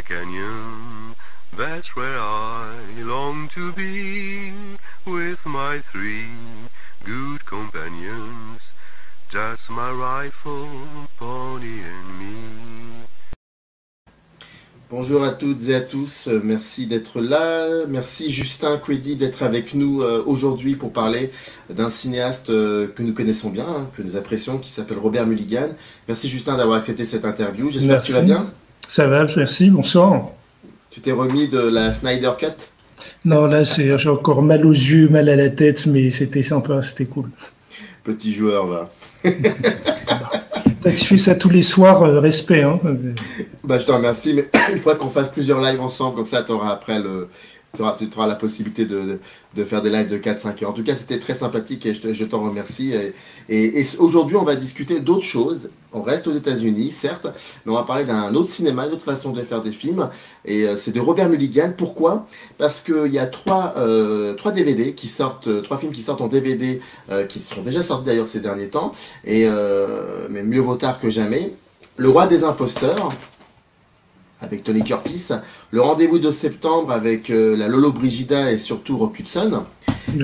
canyon, that's where I long to be, with my three good companions, just my rifle, pony and me. Bonjour à toutes et à tous, merci d'être là, merci Justin Quedi d'être avec nous aujourd'hui pour parler d'un cinéaste que nous connaissons bien, que nous apprécions, qui s'appelle Robert Mulligan. Merci Justin d'avoir accepté cette interview, j'espère que tu vas bien. Ça va, merci, bonsoir. Tu t'es remis de la Snyder Cut? Non, là j'ai encore mal aux yeux, mal à la tête, mais c'était sympa, c'était cool. Petit joueur, va. Je fais ça tous les soirs, respect. Hein. Bah, je te remercie, mais il faudra qu'on fasse plusieurs lives ensemble, comme ça tu auras après tu auras la possibilité de faire des lives de 4-5 heures. En tout cas, c'était très sympathique et je t'en remercie. Et aujourd'hui, on va discuter d'autres choses. On reste aux États-Unis, certes, mais on va parler d'un autre cinéma, une autre façon de faire des films. Et c'est de Robert Mulligan. Pourquoi? Parce qu'il y a trois DVD qui sortent, 3 films qui sortent en DVD, qui sont déjà sortis d'ailleurs ces derniers temps. Mais mieux vaut tard que jamais. Le Roi des imposteurs, avec Tony Curtis, Le rendez-vous de septembre avec la Lolo Brigida et surtout Rock Hudson,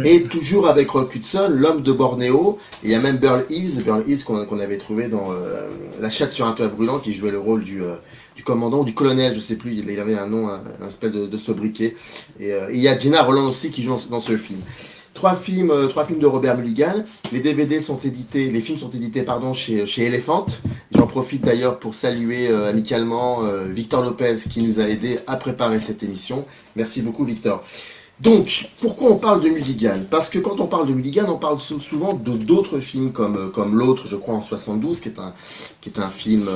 et toujours avec Rock Hudson, L'homme de Bornéo, et il y a même Burl Ives qu'on avait trouvé dans La chatte sur un toit brûlant, qui jouait le rôle du commandant ou du colonel, je sais plus, il avait un nom, un espèce de sobriquet, et il y a Gina Roland aussi qui joue dans ce film. 3 films de Robert Mulligan. Les DVD sont édités, les films sont édités chez Elephant. J'en profite d'ailleurs pour saluer amicalement Victor Lopez qui nous a aidé à préparer cette émission. Merci beaucoup Victor. Donc, pourquoi on parle de Mulligan? Parce que quand on parle de Mulligan, on parle souvent d'autres films comme L'autre, je crois en 72, qui est un film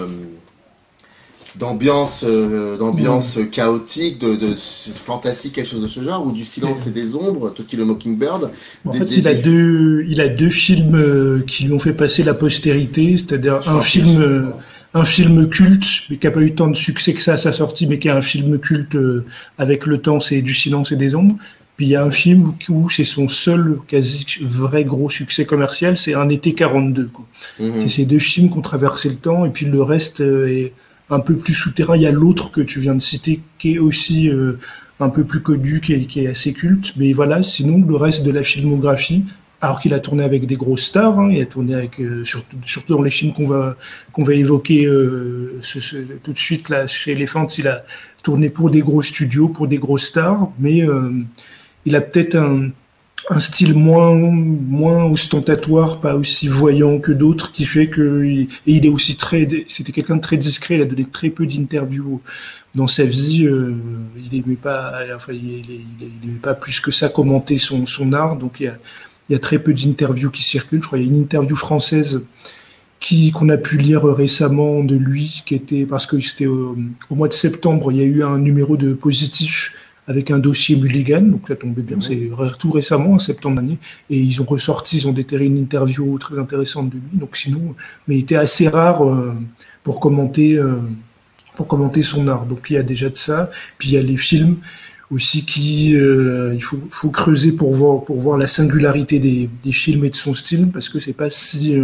d'ambiance chaotique, de fantastique, quelque chose de ce genre, ou du Silence et des ombres, To Kill a Mockingbird. En fait, il a deux films qui lui ont fait passer la postérité, c'est-à-dire un film culte, mais qui n'a pas eu tant de succès que ça à sa sortie, mais qui est un film culte avec le temps, c'est Du Silence et des ombres. Puis il y a un film où c'est son seul quasi vrai gros succès commercial, c'est Un été 42. Quoi. C'est ces 2 films qui ont traversé le temps, et puis le reste est un peu plus souterrain. Il y a L'autre que tu viens de citer, qui est aussi un peu plus connu, qui est assez culte. Mais voilà, sinon, le reste de la filmographie, alors qu'il a tourné avec des grosses stars, hein, il a tourné avec, surtout dans les films qu'on va évoquer tout de suite, là, chez Elephant, il a tourné pour des gros studios, pour des grosses stars, mais il a peut-être un style moins ostentatoire, pas aussi voyant que d'autres, qui fait que, et il est aussi c'était quelqu'un de très discret, il a donné très peu d'interviews dans sa vie, il aimait pas plus que ça commenter son art, donc il y a très peu d'interviews qui circulent. Je crois qu'il y a une interview française qu'on a pu lire récemment de lui, parce que c'était au mois de septembre, il y a eu un numéro de Positif avec un dossier Mulligan, donc ça tombait bien, c'est tout récemment, en septembre dernier, et ils ont déterré une interview très intéressante de lui, donc sinon, mais il était assez rare pour commenter son art, donc il y a déjà de ça, puis il y a les films aussi il faut creuser pour voir la singularité des films et de son style, parce que c'est pas si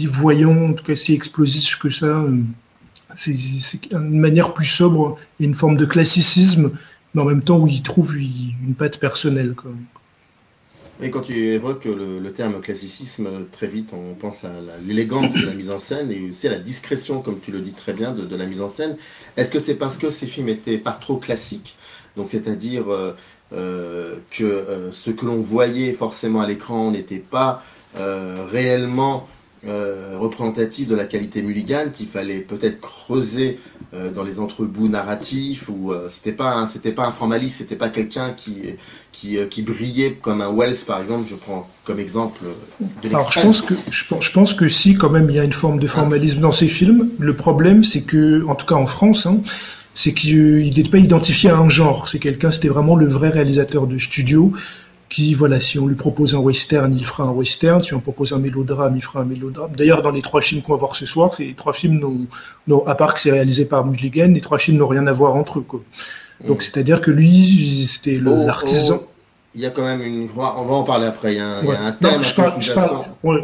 voyant, en tout cas si explosif que ça, c'est une manière plus sobre et une forme de classicisme, mais en même temps où il trouve une patte personnelle. Quoi. Et quand tu évoques le terme classicisme, très vite on pense à l'élégance de la mise en scène et aussi à la discrétion, comme tu le dis très bien, de la mise en scène. Est-ce que c'est parce que ces films étaient pas trop classiques, donc c'est-à-dire que ce que l'on voyait forcément à l'écran n'était pas réellement représentatif de la qualité Mulligan, qu'il fallait peut-être creuser dans les entrebouts narratifs, ou c'était pas un formaliste, c'était pas quelqu'un qui brillait comme un Wells par exemple, je prends comme exemple de l'extrême. Alors je pense que si, quand même il y a une forme de formalisme dans ces films. Le problème c'est que, en tout cas en France, c'est qu'il n'était pas identifié à un genre, c'était vraiment le vrai réalisateur de studio qui, voilà, si on lui propose un western, il fera un western, si on propose un mélodrame, il fera un mélodrame. D'ailleurs, dans les 3 films qu'on va voir ce soir, ces 3 films à part que c'est réalisé par Mulligan, les 3 films n'ont rien à voir entre eux, quoi. Donc, c'est-à-dire que lui, c'était l'artisan. Il y a quand même on va en parler après, il y a un thème.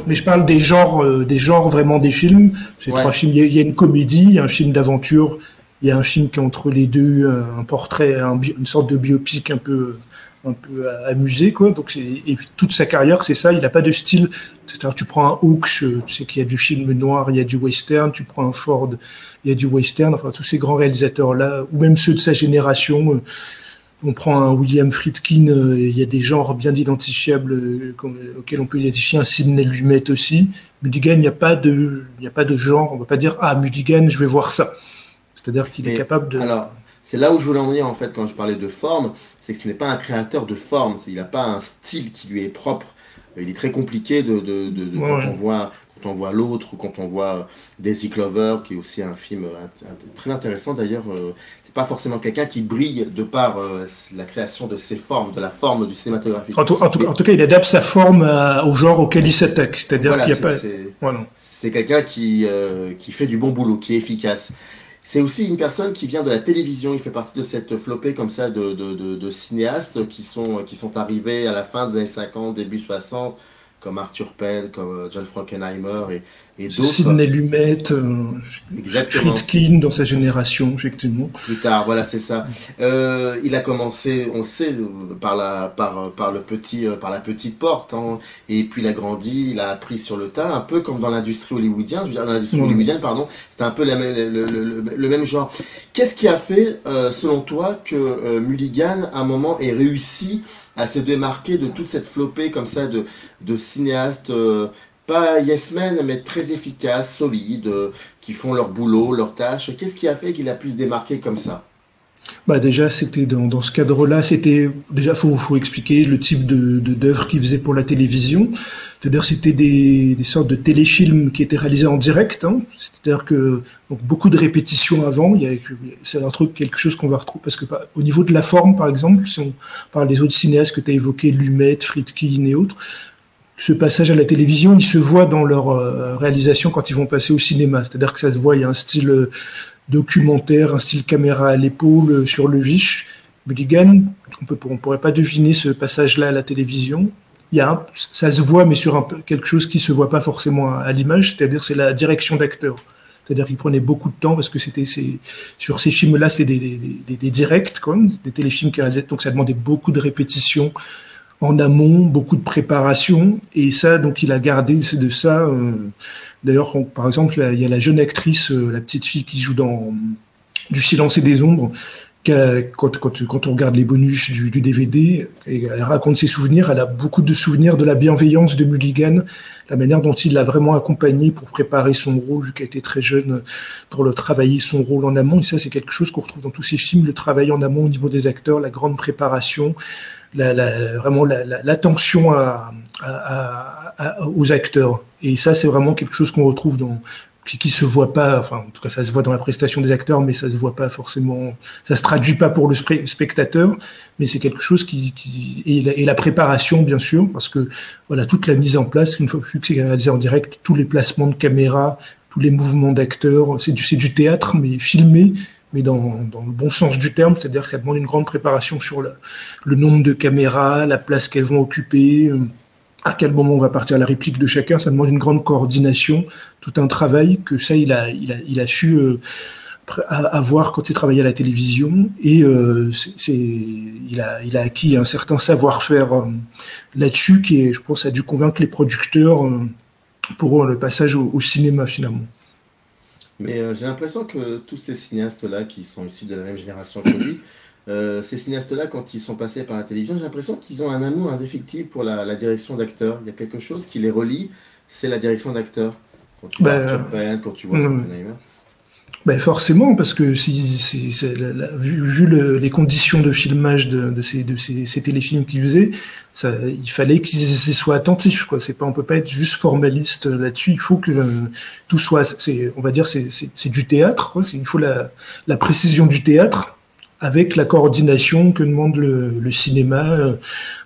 Mais je parle des genres vraiment des films. Ces 3 films, il y a une comédie, il y a un film d'aventure, il y a un film qui est entre les deux, un portrait, une sorte de biopic un peu amusé, quoi. Donc et toute sa carrière, c'est ça. Il n'a pas de style. C'est-à-dire, tu prends un Hawks, tu sais qu'il y a du film noir, il y a du western. Tu prends un Ford, il y a du western. Enfin, tous ces grands réalisateurs-là, ou même ceux de sa génération. On prend un William Friedkin, il y a des genres bien identifiables auxquels on peut identifier un Sidney Lumet aussi. Mulligan, il n'y a pas de genre. On ne va pas dire Mulligan, je vais voir ça. C'est-à-dire qu'il est capable de. Alors, c'est là où je voulais en venir en fait quand je parlais de forme, c'est que ce n'est pas un créateur de forme, il n'a pas un style qui lui est propre. Il est très compliqué quand on voit l'autre ou quand on voit Daisy Clover, qui est aussi un film très intéressant d'ailleurs. C'est pas forcément quelqu'un qui brille de par la création de ses formes, de la forme du cinématographique. En tout cas, il adapte sa forme au genre auquel il s'attaque. C'est-à-dire qu'il n'y a pas. Voilà. C'est quelqu'un qui fait du bon boulot, qui est efficace. C'est aussi une personne qui vient de la télévision. Il fait partie de cette flopée comme ça de cinéastes qui sont arrivés à la fin des années 50, début 60, comme Arthur Penn, comme John Frankenheimer et d'autres. Sidney Lumet, Friedkin dans sa génération, effectivement. Plus tard, voilà, c'est ça. Il a commencé, on le sait, par la petite porte, hein, et puis il a grandi, il a appris sur le tas, un peu comme dans l'industrie hollywoodienne. C'était un peu le même genre. Qu'est-ce qui a fait, selon toi, que Mulligan, à un moment, ait réussi à se démarquer de toute cette flopée comme ça de cinéastes, pas yes men, mais très efficaces, solides, qui font leur boulot, leurs tâches. Qu'est-ce qui a fait qu'il a pu se démarquer comme ça? Déjà, c'était dans ce cadre-là, faut expliquer le type d'œuvre qu'il faisait pour la télévision. C'est-à-dire, c'était des sortes de téléfilms qui étaient réalisés en direct, hein. C'est-à-dire que donc beaucoup de répétitions avant. C'est quelque chose qu'on va retrouver parce que au niveau de la forme, par exemple, si on parle des autres cinéastes que tu as évoqués, Lumet, Friedkin et autres. Ce passage à la télévision, il se voit dans leur réalisation quand ils vont passer au cinéma. C'est-à-dire que ça se voit, il y a un style documentaire, un style caméra à l'épaule, sur le vif. Mulligan, on pourrait pas deviner ce passage-là à la télévision. Ça se voit, mais sur quelque chose qui se voit pas forcément à l'image, c'est-à-dire c'est la direction d'acteur. C'est-à-dire qu'il prenait beaucoup de temps parce que sur ces films-là, c'était des directs, des téléfilms qui réalisaient, donc ça demandait beaucoup de répétitions en amont, beaucoup de préparation, et ça, donc il a gardé de ça. D'ailleurs, par exemple, il y a la jeune actrice, la petite fille qui joue dans Du Silence et des Ombres, quand on regarde les bonus du DVD, et elle raconte ses souvenirs, elle a beaucoup de souvenirs de la bienveillance de Mulligan, la manière dont il l'a vraiment accompagnée pour préparer son rôle, vu qu'elle était très jeune, pour travailler son rôle en amont. Et ça, c'est quelque chose qu'on retrouve dans tous ces films, le travail en amont au niveau des acteurs, la grande préparation, vraiment l'attention aux acteurs. Et ça, c'est vraiment quelque chose qu'on retrouve qui se voit pas, enfin, en tout cas, ça se voit dans la prestation des acteurs, mais ça se voit pas forcément, ça se traduit pas pour le spectateur, mais c'est quelque chose et la préparation, bien sûr, parce que, voilà, toute la mise en place, une fois que c'est réalisé en direct, tous les placements de caméra, tous les mouvements d'acteurs, c'est du théâtre, mais filmé, mais dans le bon sens du terme, c'est-à-dire que ça demande une grande préparation sur le nombre de caméras, la place qu'elles vont occuper, à quel moment on va partir la réplique de chacun. Ça demande une grande coordination, tout un travail que ça, il a su avoir quand il travaillait à la télévision, et il a acquis un certain savoir-faire là-dessus qui, je pense, a dû convaincre les producteurs pour le passage au cinéma finalement. Mais j'ai l'impression que tous ces cinéastes-là qui sont issus de la même génération que lui, ces cinéastes-là, quand ils sont passés par la télévision, j'ai l'impression qu'ils ont un amour indéfectible pour la direction d'acteurs. Il y a quelque chose qui les relie, c'est la direction d'acteurs. Quand tu vois Arthur Penn, quand tu vois Frankenheimer. Forcément, parce que vu les conditions de filmage de ces téléfilms qu'ils faisaient, il fallait qu'ils soient attentifs, quoi. On peut pas être juste formaliste là-dessus. Il faut que tout soit, on va dire, c'est du théâtre, quoi. Il faut la précision du théâtre, avec la coordination que demande le cinéma,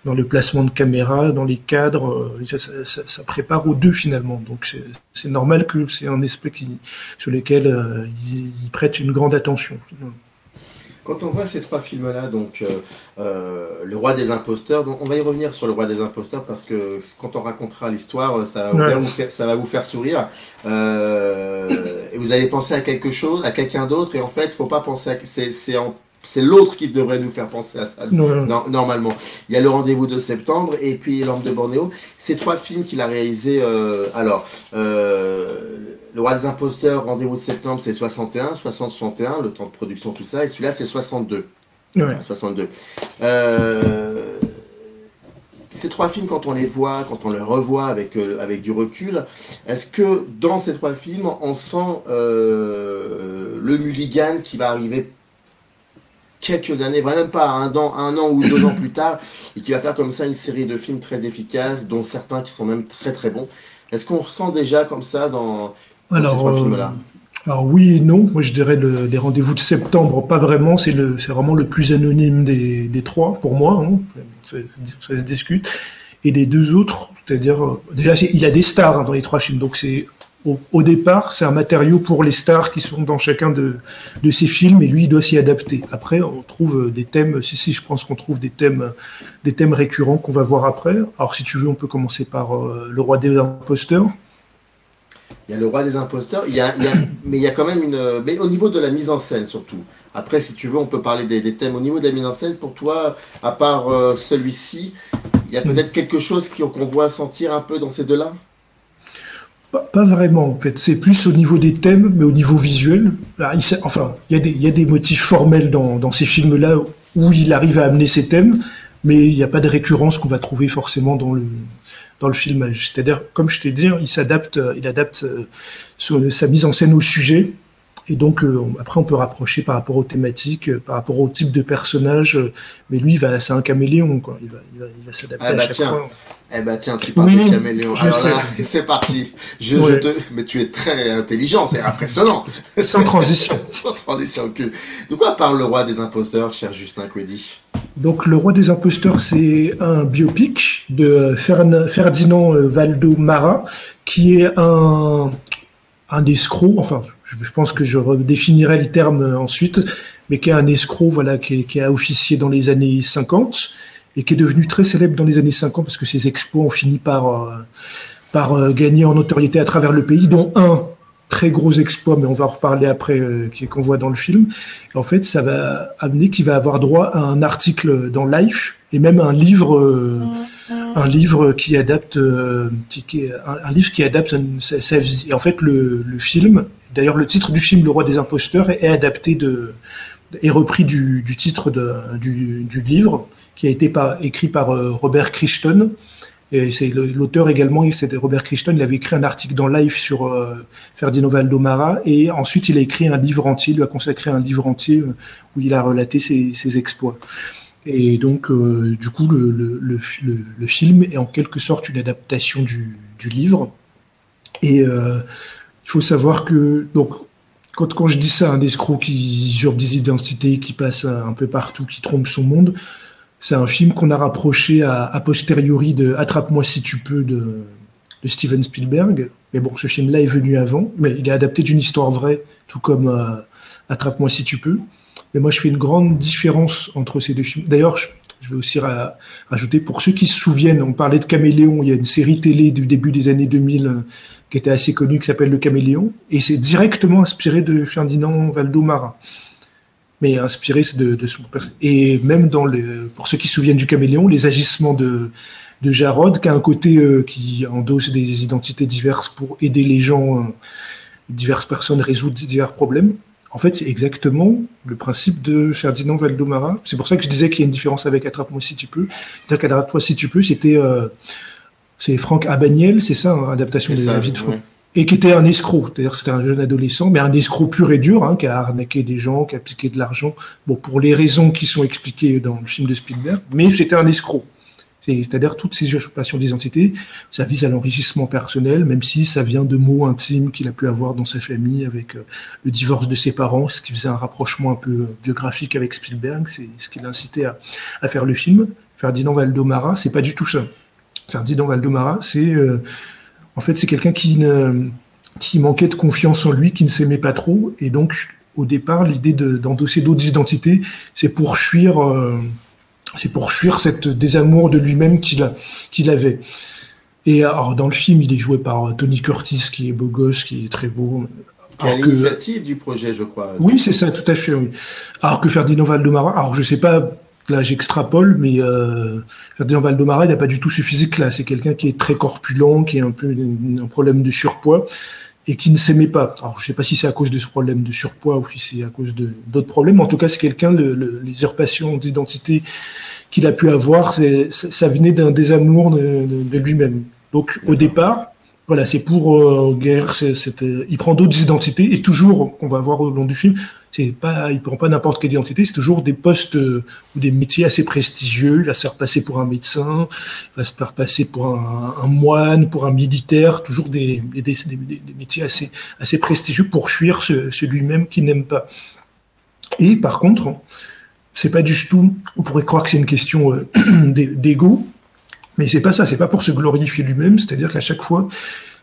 dans le placement de caméra, dans les cadres, ça prépare aux deux finalement. Donc c'est normal que c'est un aspect sur lequel ils prêtent une grande attention. Quand on voit ces trois films-là, donc Le Roi des Imposteurs, donc on va y revenir sur Le Roi des Imposteurs parce que quand on racontera l'histoire, ça va vous faire sourire. Et vous allez penser à quelque chose, à quelqu'un d'autre, et en fait, il ne faut pas penser à... C'est l'autre qui devrait nous faire penser à ça, normalement. Il y a Le Rendez-vous de septembre et puis L'Homme de Bornéo. Ces trois films qu'il a réalisés, Le Roi des Imposteurs, Rendez-vous de septembre, c'est 60-61, le temps de production, tout ça, et celui-là, c'est 62. Ouais. 62. Ces trois films, quand on les voit, quand on les revoit avec du recul, est-ce que dans ces trois films, on sent le Mulligan qui va arriver quelques années, même pas un an ou 2 ans plus tard, et qui va faire comme ça une série de films très efficaces, dont certains qui sont même très très bons. Est-ce qu'on ressent déjà comme ça dans ces trois films-là? Alors oui et non. Moi je dirais les Rendez-vous de septembre, pas vraiment. C'est vraiment le plus anonyme des trois pour moi. Hein. Ça se discute. Et les deux autres, c'est-à-dire déjà il y a des stars dans les trois films, donc c'est au départ, c'est un matériau pour les stars qui sont dans chacun de ces films, et lui, il doit s'y adapter. Après, on trouve des thèmes, je pense qu'on trouve des thèmes récurrents qu'on va voir après. Alors, si tu veux, on peut commencer par Le Roi des Imposteurs. Il y a Le Roi des Imposteurs, mais il y a quand même mais au niveau de la mise en scène, surtout. Après, si tu veux, on peut parler des thèmes. Au niveau de la mise en scène, pour toi, à part celui-ci, il y a peut-être quelque chose qu'on voit sentir un peu dans ces deux-là? Pas vraiment, en fait. C'est plus au niveau des thèmes, mais au niveau visuel. Alors, il y a des motifs formels dans ces films-là où il arrive à amener ces thèmes, mais il n'y a pas de récurrence qu'on va trouver forcément dans le filmage. C'est-à-dire, comme je t'ai dit, il adapte sa mise en scène au sujet. Et donc, après, on peut rapprocher par rapport aux thématiques, par rapport au type de personnage. Mais lui, c'est un caméléon, quoi. Il va s'adapter à chaque fois. Eh ben tiens, tu parles de caméléon. Alors là, c'est parti. Mais tu es très intelligent, c'est impressionnant. Sans transition. Sans transition. De quoi parle Le Roi des Imposteurs, cher Justin Quedi? Donc, Le Roi des Imposteurs, c'est un biopic de Ferdinand Valdo-Mara, qui est un escroc, enfin, je pense que je redéfinirai le terme ensuite, mais qui est un escroc, voilà, qui a officié dans les années 50 et qui est devenu très célèbre dans les années 50 parce que ses exploits ont fini par gagner en notoriété à travers le pays, dont un très gros exploit, mais on va en reparler après, qu'on voit dans le film. Et en fait, ça va amener qu'il va avoir droit à un article dans Life et même un livre qui adapte sa vie. Et en fait, le film, d'ailleurs, le titre du film Le Roi des Imposteurs est adapté est repris du titre du livre qui a été écrit par Robert Crichton. Et c'est l'auteur également, c'est Robert Crichton. Il avait écrit un article dans Life sur Ferdinand Valdo-Mara et ensuite il a écrit un livre entier, il lui a consacré un livre entier où il a relaté ses exploits. Et donc, du coup, le film est en quelque sorte une adaptation du livre. Et il faut savoir que, donc, quand je dis ça, un escroc qui usurpe des identités, qui passe un peu partout, qui trompe son monde, c'est un film qu'on a rapproché a posteriori de Attrape-moi si tu peux de Steven Spielberg. Mais bon, ce film-là est venu avant, mais il est adapté d'une histoire vraie, tout comme Attrape-moi si tu peux. Mais moi, je fais une grande différence entre ces deux films. D'ailleurs, je vais aussi rajouter, pour ceux qui se souviennent, on parlait de Caméléon, il y a une série télé du début des années 2000 qui était assez connue, qui s'appelle Le Caméléon, et c'est directement inspiré de Ferdinand Valdo-Mara. Mais inspiré de son personnage. Et même pour ceux qui se souviennent du Caméléon, les agissements de Jarod, qui a un côté qui endosse des identités diverses pour aider les gens, diverses personnes résoudre divers problèmes. En fait, c'est exactement le principe de Ferdinand Valdo-Mara. C'est pour ça que je disais qu'il y a une différence avec Attrape-moi si tu peux. C'est-à-dire qu'Attrape-moi si tu peux, c'est Franck Abaniel, c'est ça, hein, adaptation de la vie de Franck. Ouais. Et qui était un escroc, c'est-à-dire c'était un jeune adolescent, mais un escroc pur et dur, hein, qui a arnaqué des gens, qui a piqué de l'argent, bon, pour les raisons qui sont expliquées dans le film de Spielberg, mais c'était un escroc. C'est-à-dire toutes ces usurpations d'identité, ça vise à l'enrichissement personnel, même si ça vient de mots intimes qu'il a pu avoir dans sa famille avec le divorce de ses parents, ce qui faisait un rapprochement un peu biographique avec Spielberg, c'est ce qui l'a incité à faire le film. Ferdinand Valdo-Mara, c'est pas du tout ça. Ferdinand Valdo-Mara, en fait, c'est quelqu'un qui manquait de confiance en lui, qui ne s'aimait pas trop, et donc au départ, l'idée d'endosser d'autres identités, c'est pour fuir cette désamour de lui-même qu'il avait. Et alors, dans le film, il est joué par Tony Curtis, qui est beau gosse, qui est très beau. Qui est à l'initiative du projet, je crois. Oui, c'est ça, tout à fait, oui. Alors que Ferdinand Valdemara, alors je sais pas, là j'extrapole, mais Ferdinand Valdemara, il n'a pas du tout ce physique-là. C'est quelqu'un qui est très corpulent, qui a un peu un problème de surpoids, et qui ne s'aimait pas. Alors je sais pas si c'est à cause de ce problème de surpoids ou si c'est à cause d'autres problèmes, mais en tout cas, c'est quelqu'un, l'usurpation d'identité qu'il a pu avoir, ça venait d'un désamour de lui-même. Donc au départ, voilà, c'est pour guerre, il prend d'autres identités, et toujours, on va voir au long du film, il prend pas n'importe quelle identité, c'est toujours des postes ou des métiers assez prestigieux. Il va se faire passer pour un médecin, il va se faire passer pour un moine, pour un militaire, toujours des métiers assez prestigieux pour fuir celui-même qu'il n'aime pas. Et par contre, c'est pas du tout, on pourrait croire que c'est une question d'ego, mais c'est pas ça, c'est pas pour se glorifier lui-même, c'est-à-dire qu'à chaque fois,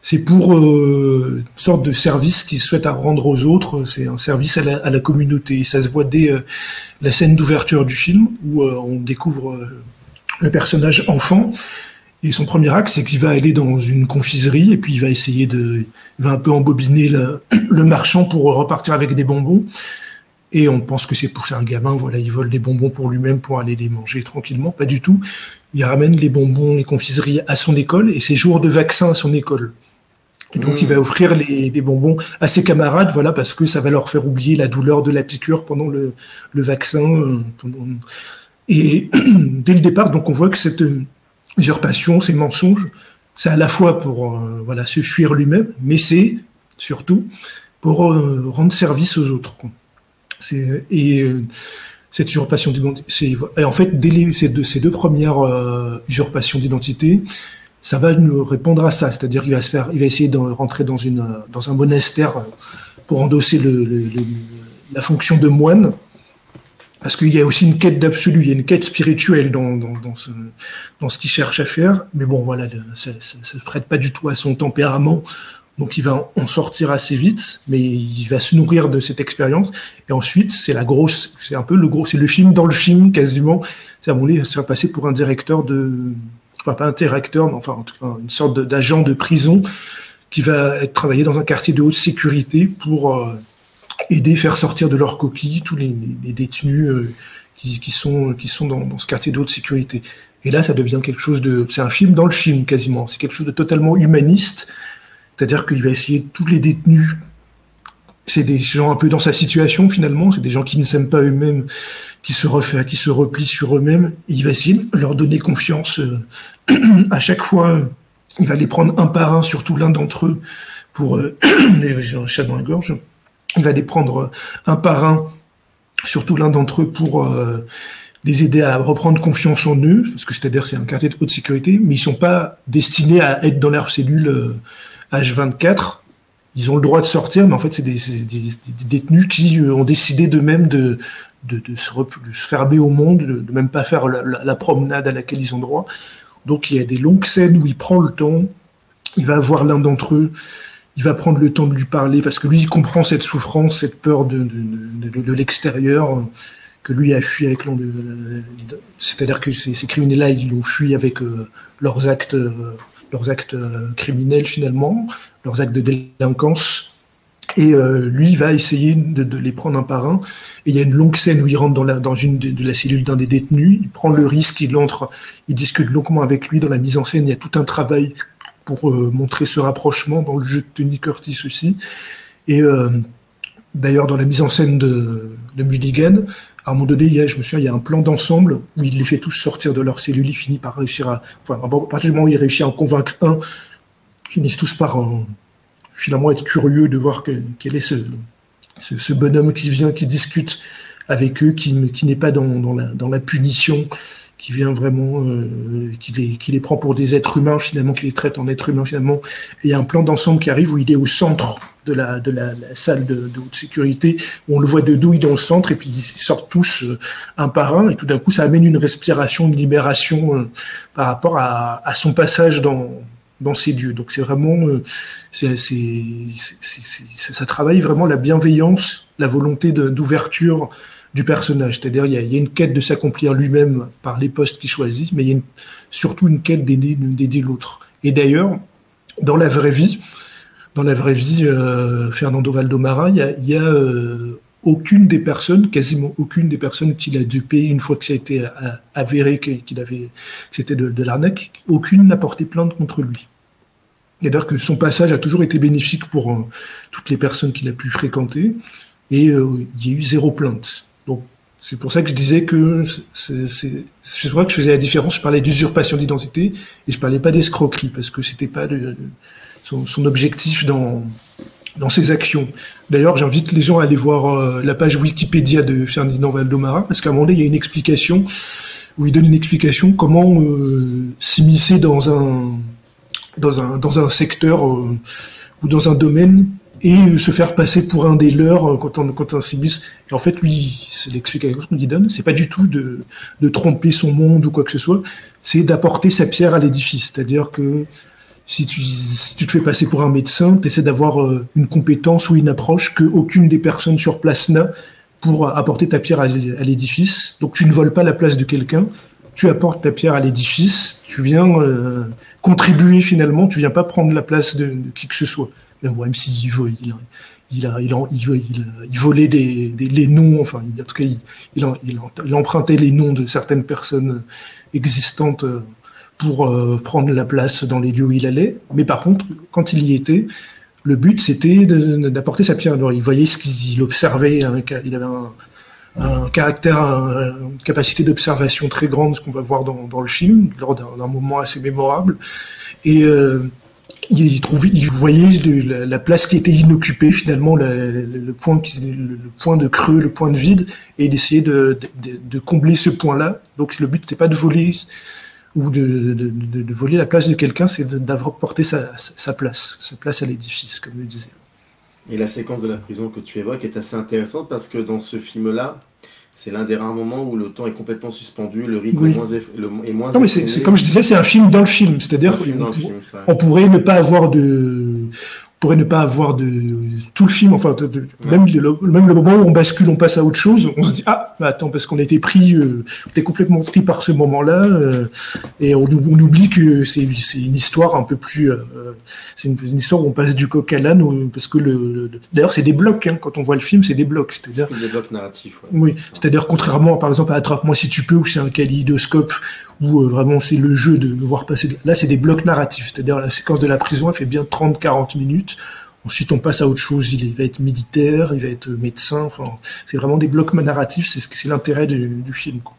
c'est pour une sorte de service qu'il souhaite rendre aux autres, c'est un service à la communauté. Et ça se voit dès la scène d'ouverture du film, où on découvre le personnage enfant, et son premier acte, c'est qu'il va aller dans une confiserie, et puis il va essayer il va un peu embobiner le marchand pour repartir avec des bonbons. Et on pense que c'est un gamin, voilà, il vole des bonbons pour lui-même pour aller les manger tranquillement. Pas du tout. Il ramène les bonbons, les confiseries à son école, et c'est jour de vaccin à son école. Et donc il va offrir les bonbons à ses camarades, voilà, parce que ça va leur faire oublier la douleur de la piqûre pendant le vaccin. Et dès le départ, donc on voit que cette usurpation, ces mensonges, c'est à la fois pour se fuir lui-même, mais c'est surtout pour rendre service aux autres. Cette usurpation d'identité, et en fait, dès ces deux premières usurpations d'identité, ça va nous répondre à ça, c'est-à-dire qu'il va essayer de rentrer dans un monastère pour endosser la fonction de moine, parce qu'il y a aussi une quête d'absolu, il y a une quête spirituelle dans ce qu'il cherche à faire, mais bon, voilà, ça ne prête pas du tout à son tempérament. Donc il va en sortir assez vite, mais il va se nourrir de cette expérience. Et ensuite, c'est le film dans le film quasiment. C'est à mon avis, il va se faire passer pour un directeur pas un directeur, mais enfin en tout cas une sorte d'agent de prison qui va travailler dans un quartier de haute sécurité pour faire sortir de leur coquille tous les détenus qui sont dans ce quartier de haute sécurité. Et là, ça devient c'est un film dans le film quasiment. C'est quelque chose de totalement humaniste. C'est-à-dire qu'il va essayer tous les détenus, c'est des gens un peu dans sa situation finalement, c'est des gens qui ne s'aiment pas eux-mêmes, qui se replient sur eux-mêmes, et il va essayer de leur donner confiance. À chaque fois, il va les prendre un par un, surtout l'un d'entre eux, pour... j'ai un chat dans la gorge. Il va les prendre un par un, surtout l'un d'entre eux, pour les aider à reprendre confiance en eux, parce que c'est-à-dire c'est un quartier de haute sécurité, mais ils sont pas destinés à être dans leur cellule H24, ils ont le droit de sortir, mais en fait, c'est des détenus qui ont décidé d'eux-mêmes de se fermer au monde, de même pas faire la promenade à laquelle ils ont droit. Donc, il y a des longues scènes où il prend le temps, il va voir l'un d'entre eux, il va prendre le temps de lui parler, parce que lui, il comprend cette souffrance, cette peur de l'extérieur, que lui a fui avec c'est-à-dire que ces criminels-là, ils l'ont fui avec leurs actes criminels finalement, leurs actes de délinquance, et lui va essayer de les prendre un par un. Et il y a une longue scène où il rentre dans une de la cellule d'un des détenus, il prend le risque, il discute longuement avec lui. Dans la mise en scène, il y a tout un travail pour montrer ce rapprochement, dans le jeu de Tony Curtis aussi. Et d'ailleurs, dans la mise en scène de Mulligan, à un moment donné, il y a un plan d'ensemble où il les fait tous sortir de leur cellule, il finit par réussir à partir du moment où il réussit à en convaincre un, ils finissent tous par finalement être curieux de voir quel est ce bonhomme qui vient, qui discute avec eux, qui n'est pas dans la punition, qui vient vraiment, qui les prend pour des êtres humains finalement, qui les traite en êtres humains finalement. Et il y a un plan d'ensemble qui arrive où il est au centre de la salle de haute sécurité, où on le voit de dos, il est au centre, et puis ils sortent tous un par un, et tout d'un coup ça amène une respiration, une libération par rapport à son passage dans ces lieux. Donc c'est vraiment, ça travaille vraiment la bienveillance, la volonté d'ouverture du personnage. C'est-à-dire il y a une quête de s'accomplir lui-même par les postes qu'il choisit, mais il y a surtout une quête d'aider l'autre. Et d'ailleurs, dans la vraie vie, Fernando Valdomara, il y a aucune des personnes, quasiment aucune des personnes qu'il a dupé une fois que ça a été avéré que c'était de l'arnaque, aucune n'a porté plainte contre lui. C'est-à-dire que son passage a toujours été bénéfique pour toutes les personnes qu'il a pu fréquenter, et il y a eu 0 plainte. Donc c'est pour ça que je disais que c'est vrai que je faisais la différence. Je parlais d'usurpation d'identité et je parlais pas d'escroquerie, parce que c'était pas son objectif dans ses actions. D'ailleurs, j'invite les gens à aller voir la page Wikipédia de Fernando Valdomara, parce qu'à un moment donné, il y a une explication, où il donne une explication comment s'immiscer dans un secteur ou dans un domaine et se faire passer pour un des leurs quand on s'immisce. Et en fait, lui, c'est l'explication qu'il donne, c'est pas du tout de tromper son monde ou quoi que ce soit, c'est d'apporter sa pierre à l'édifice. C'est-à-dire que si tu te fais passer pour un médecin, tu essaies d'avoir une compétence ou une approche qu'aucune des personnes sur place n'a pour apporter ta pierre à l'édifice. Donc tu ne voles pas la place de quelqu'un, tu apportes ta pierre à l'édifice, tu viens contribuer finalement, tu viens pas prendre la place de qui que ce soit. Même s'il volait les noms, enfin en tout cas il empruntait les noms de certaines personnes existantes pour prendre la place dans les lieux où il allait. Mais par contre, quand il y était, le but, c'était d'apporter sa pierre. Alors, il voyait ce qu'il observait. Il avait un caractère, une capacité d'observation très grande, ce qu'on va voir dans le film, lors d'un moment assez mémorable. Et il voyait la place qui était inoccupée, finalement, le point de creux, le point de vide, et il essayait de combler ce point-là. Donc, le but n'était pas de voler ou de voler la place de quelqu'un, c'est d'avoir porté sa place à l'édifice, comme je disais. Et la séquence de la prison que tu évoques est assez intéressante, parce que dans ce film-là, c'est l'un des rares moments où le temps est complètement suspendu, le rythme est moins non, mais c'est comme je disais, c'est un film dans le film. C'est-à-dire qu'on pourrait ne pas avoir tout le film, enfin même le moment où on bascule, on passe à autre chose, on se dit mais attends, parce qu'on a été complètement pris par ce moment-là, et on oublie que c'est une histoire un peu plus, c'est une histoire où on passe du coq à l'âne, parce que d'ailleurs c'est des blocs, quand on voit le film, c'est des blocs, c'est-à-dire des blocs narratifs. Ouais. Oui, c'est-à-dire contrairement par exemple à Attrape-moi si tu peux, où c'est un kaléidoscope, où vraiment c'est le jeu de voir passer. Là, c'est des blocs narratifs, c'est-à-dire la séquence de la prison, elle fait bien 30-40 minutes. Ensuite, on passe à autre chose. Il va être militaire, il va être médecin. Enfin, c'est vraiment des blocs narratifs. C'est l'intérêt du film, quoi.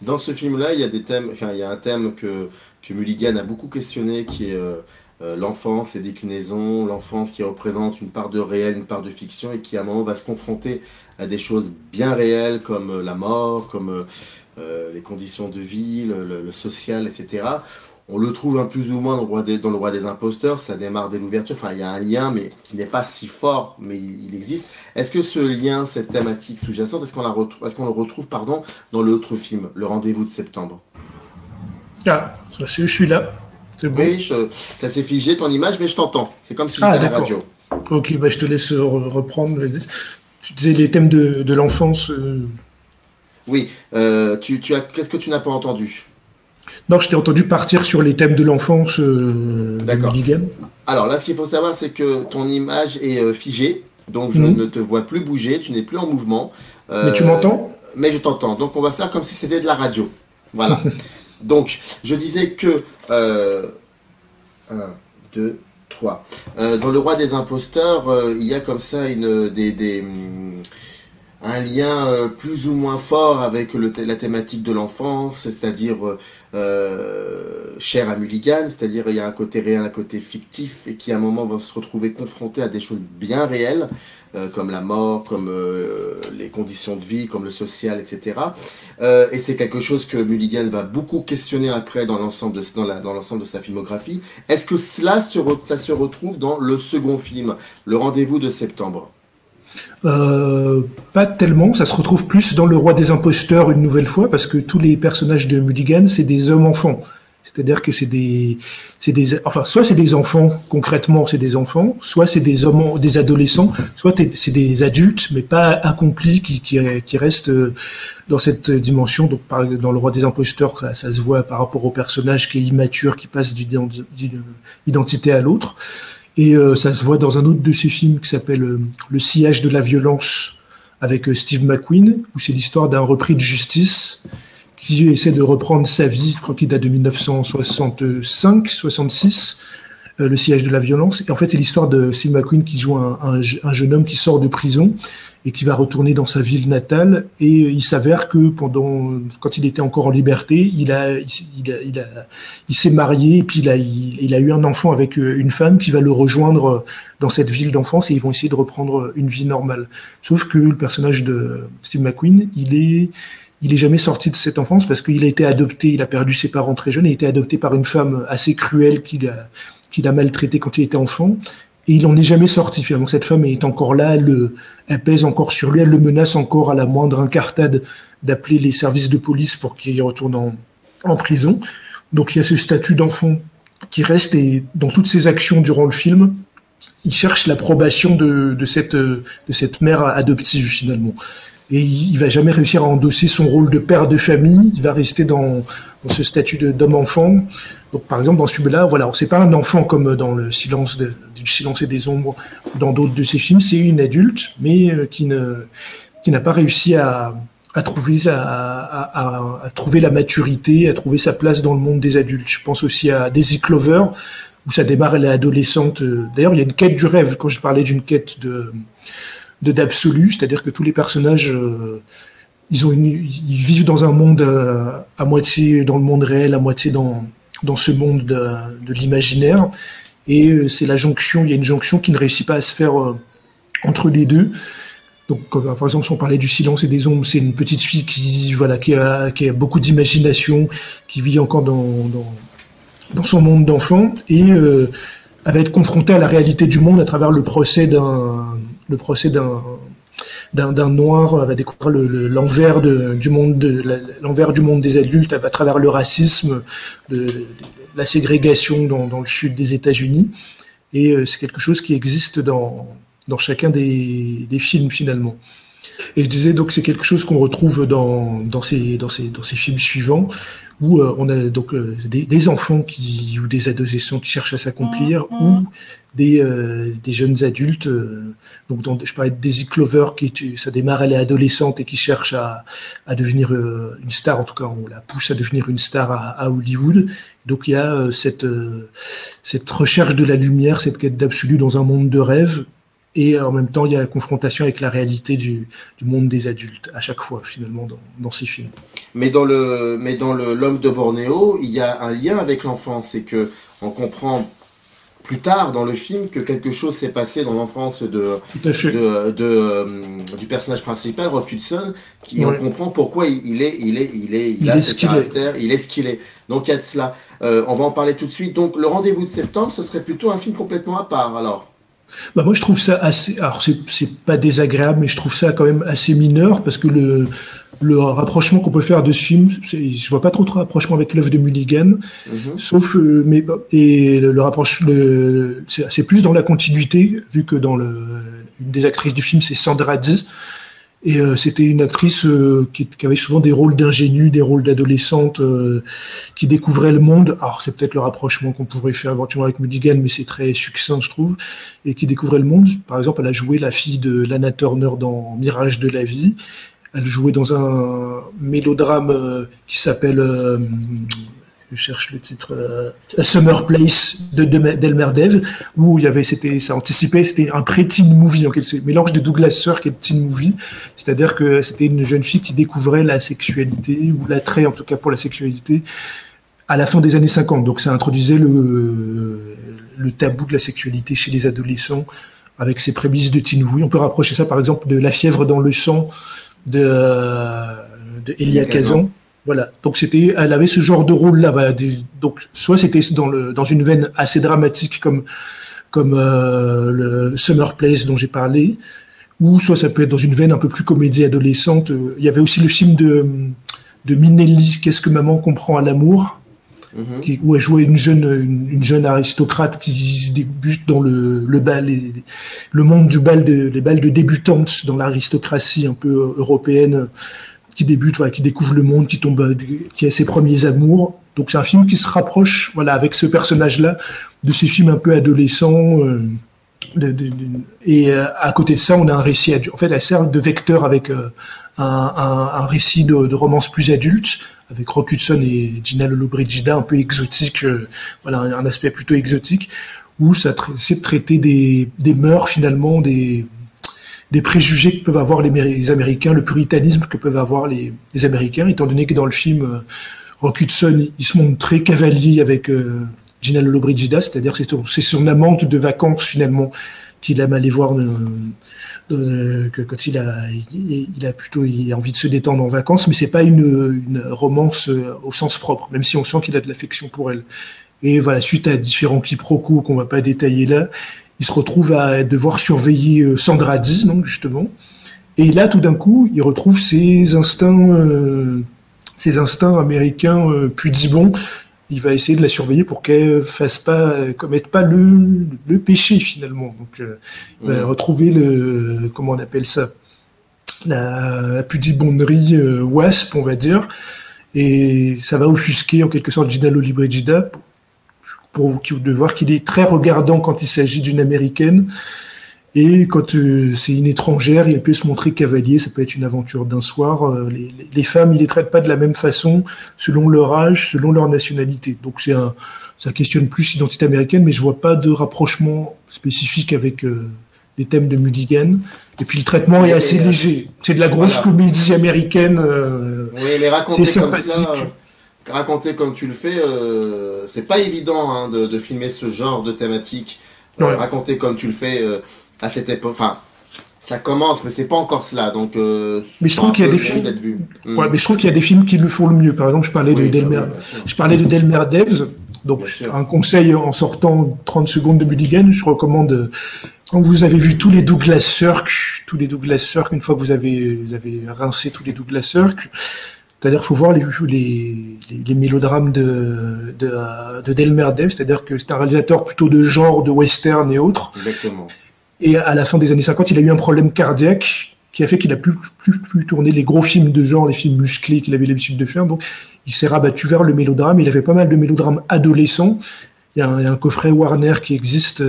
Dans ce film-là, il y a des thèmes. Enfin, il y a un thème que Mulligan a beaucoup questionné, qui est l'enfance, les déclinaisons, l'enfance qui représente une part de réel, une part de fiction, et qui à un moment va se confronter à des choses bien réelles comme la mort, comme les conditions de vie, le social, etc. On le trouve un plus ou moins dans le roi des imposteurs, ça démarre dès l'ouverture, enfin il y a un lien mais qui n'est pas si fort, mais il existe. Est-ce que ce lien, cette thématique sous-jacente, est-ce qu'on le retrouve dans l'autre film, Le Rendez-vous de septembre? Ah, je suis là, c'est bon. Oui, ça s'est figé ton image, mais je t'entends, c'est comme si j'étais à la radio. Ok, je te laisse reprendre, vas-y. Tu disais les thèmes de l'enfance. Oui, qu'est-ce que tu n'as pas entendu? Non, je t'ai entendu partir sur les thèmes de l'enfance de Mulligan. Alors là, ce qu'il faut savoir, c'est que ton image est figée, donc je ne te vois plus bouger, tu n'es plus en mouvement. Mais tu m'entends? Mais je t'entends, donc on va faire comme si c'était de la radio. Voilà. Donc, je disais que... 1, 2, 3. Dans Le Roi des imposteurs, il y a comme ça un lien plus ou moins fort avec la thématique de l'enfance, c'est-à-dire cher à Mulligan, c'est-à-dire il y a un côté réel, un côté fictif, et qui à un moment va se retrouver confronté à des choses bien réelles, comme la mort, comme les conditions de vie, comme le social, etc. Et c'est quelque chose que Mulligan va beaucoup questionner après dans l'ensemble de sa filmographie. Est-ce que ça se retrouve dans le second film, Le Rendez-vous de septembre? Pas tellement, ça se retrouve plus dans Le Roi des imposteurs une nouvelle fois, parce que tous les personnages de Mulligan, c'est des hommes-enfants. C'est-à-dire que enfin, soit c'est des enfants, concrètement, c'est des enfants, soit c'est des hommes, des adolescents, soit c'est des adultes, mais pas accomplis, qui restent dans cette dimension. Donc, dans Le Roi des imposteurs, ça se voit par rapport au personnage qui est immature, qui passe d'une identité à l'autre. Et ça se voit dans un autre de ses films qui s'appelle Le sillage de la violence, avec Steve McQueen, où c'est l'histoire d'un repris de justice qui essaie de reprendre sa vie, je crois qu'il date de 1965-66, Le sillage de la violence. Et en fait, c'est l'histoire de Steve McQueen qui joue un jeune homme qui sort de prison et qui va retourner dans sa ville natale. Et il s'avère que quand il était encore en liberté, il s'est marié et puis il a eu un enfant avec une femme qui va le rejoindre dans cette ville d'enfance et ils vont essayer de reprendre une vie normale. Sauf que le personnage de Steve McQueen, il est jamais sorti de cette enfance parce qu'il a été adopté, il a perdu ses parents très jeunes et a été adopté par une femme assez cruelle qui l'a maltraité quand il était enfant. Et il n'en est jamais sorti, finalement. Cette femme est encore là, elle pèse encore sur lui, elle le menace encore à la moindre incartade d'appeler les services de police pour qu'il retourne en prison. Donc il y a ce statut d'enfant qui reste, et dans toutes ses actions durant le film, il cherche l'approbation de cette mère adoptive, finalement. Et il va jamais réussir à endosser son rôle de père de famille. Il va rester dans ce statut d'homme-enfant. Donc, par exemple, dans ce film-là, voilà, c'est pas un enfant comme dans du silence et des ombres, dans d'autres de ses films. C'est une adulte, mais qui n'a pas réussi à trouver la maturité, à trouver sa place dans le monde des adultes. Je pense aussi à Daisy Clover, où ça démarre, elle est adolescente. D'ailleurs, il y a une quête du rêve. Quand je parlais d'une quête d'absolu, c'est-à-dire que tous les personnages, ils vivent dans un monde à moitié dans le monde réel, à moitié dans ce monde de l'imaginaire, et c'est la jonction. Il y a une jonction qui ne réussit pas à se faire entre les deux. Donc, par exemple, si on parlait du silence et des ombres, c'est une petite fille qui a beaucoup d'imagination, qui vit encore dans son monde d'enfant, et elle va être confrontée à la réalité du monde à travers le procès d'un noir. Elle va découvrir l'envers du monde des adultes à travers le racisme, la ségrégation dans le sud des États-Unis. Et c'est quelque chose qui existe dans chacun des films, finalement. Et je disais donc c'est quelque chose qu'on retrouve dans ces films suivants, où on a donc des enfants ou des adolescents qui cherchent à s'accomplir, ou des jeunes adultes. Je parlais de Daisy Clover, ça démarre, elle est adolescente et qui cherche à devenir une star. En tout cas, on la pousse à devenir une star à Hollywood. Donc il y a cette recherche de la lumière, cette quête d'absolu dans un monde de rêve. Et en même temps, il y a la confrontation avec la réalité du monde des adultes, à chaque fois, finalement, dans ces films. Mais dans l'homme de Bornéo, il y a un lien avec l'enfance. C'est que on comprend plus tard dans le film que quelque chose s'est passé dans l'enfance du personnage principal, Rock Hudson, et on comprend pourquoi il a ce caractère, il est ce qu'il est. Donc il y a de cela. On va en parler tout de suite. Donc le Rendez-vous de septembre, ce serait plutôt un film complètement à part, alors. Moi je trouve ça assez, alors c'est pas désagréable, mais je trouve ça quand même assez mineur, parce que le rapprochement qu'on peut faire de ce film, je vois pas trop de rapprochement avec l'œuvre de Mulligan, sauf c'est plus dans la continuité, vu que une des actrices du film c'est Sandra Dee. Et c'était une actrice qui avait souvent des rôles d'ingénue, des rôles d'adolescente, qui découvrait le monde. Alors c'est peut-être le rapprochement qu'on pourrait faire éventuellement avec Mulligan, mais c'est très succinct, je trouve. Et qui découvrait le monde. Par exemple, elle a joué la fille de Lana Turner dans Mirage de la vie. Elle jouait dans un mélodrame qui s'appelle... je cherche le titre, A Summer Place d'Elmer Dev, où ça anticipait, c'était un pré-teen movie, en quelque sorte, mélange de Douglas Sirk et de teen movie, c'est-à-dire que c'était une jeune fille qui découvrait la sexualité, ou l'attrait en tout cas pour la sexualité, à la fin des années 50. Donc ça introduisait le tabou de la sexualité chez les adolescents, avec ses prémices de teen movie. On peut rapprocher ça par exemple de La fièvre dans le sang de Elia Kazan. Voilà, donc elle avait ce genre de rôle-là. Voilà. Donc soit c'était dans une veine assez dramatique comme le Summer Place dont j'ai parlé, ou soit ça peut être dans une veine un peu plus comédie adolescente. Il y avait aussi le film de Minnelli, Qu'est-ce que maman comprend à l'amour, où elle jouait une jeune aristocrate qui se débute dans le bal, le monde du bal les balles de débutantes dans l'aristocratie un peu européenne, qui débute, voilà, qui découvre le monde, qui a ses premiers amours. Donc c'est un film qui se rapproche, voilà, avec ce personnage-là, de ces films un peu adolescents. Et à côté de ça, on a un récit adulte. En fait, elle sert de vecteur avec un récit de romance plus adulte, avec Rock Hudson et Gina Lollobrigida, un peu exotique, voilà, un aspect plutôt exotique, où ça essaie de traiter des mœurs, finalement, des préjugés que peuvent avoir les Américains, le puritanisme que peuvent avoir les Américains, étant donné que dans le film, Rock Hudson, il se montre très cavalier avec Gina Lollobrigida, c'est-à-dire que c'est son amante de vacances, finalement, qu'il aime aller voir quand il a plutôt envie de se détendre en vacances, mais c'est pas une romance au sens propre, même si on sent qu'il a de l'affection pour elle. Et voilà, suite à différents quiproquos qu'on va pas détailler là, il se retrouve à devoir surveiller Sandra Dee, donc justement. Et là, tout d'un coup, il retrouve ses instincts américains pudibonds. Il va essayer de la surveiller pour qu'elle commette pas le péché, finalement. Donc, il va retrouver comment on appelle ça, la pudibonderie wasp, on va dire. Et ça va offusquer, en quelque sorte, Gina Lollobrigida de voir qu'il est très regardant quand il s'agit d'une américaine, et quand c'est une étrangère, il peut se montrer cavalier, ça peut être une aventure d'un soir. Les femmes, il les traite pas de la même façon, selon leur âge, selon leur nationalité. Donc ça questionne plus l'identité américaine, mais je vois pas de rapprochement spécifique avec les thèmes de Mulligan. Et puis le traitement est assez léger. C'est de la grosse comédie américaine. Oui, mais c'est sympathique. Raconter comme tu le fais, c'est pas évident hein, de filmer ce genre de thématique. Ouais. Raconter comme tu le fais à cette époque. Enfin, ça commence, mais c'est pas encore cela. Donc, mais je trouve qu'il y a des films. Ouais, mais je trouve qu'il y a des films qui le font le mieux. Par exemple, je parlais de Delmer Devs. Donc, un conseil en sortant 30 secondes de Mulligan, je recommande. Quand vous avez vu tous les Douglas Sirk, une fois que vous avez rincé tous les Douglas Sirk, c'est-à-dire qu'il faut voir les mélodrames de Delmer Dev, c'est-à-dire que c'est un réalisateur plutôt de genre, de western et autres. Exactement. Et à la fin des années 50, il a eu un problème cardiaque qui a fait qu'il a plus tourné les gros films de genre, les films musclés qu'il avait l'habitude de faire. Donc, il s'est rabattu vers le mélodrame. Il a fait pas mal de mélodrames adolescents. Il y a un coffret Warner qui existe,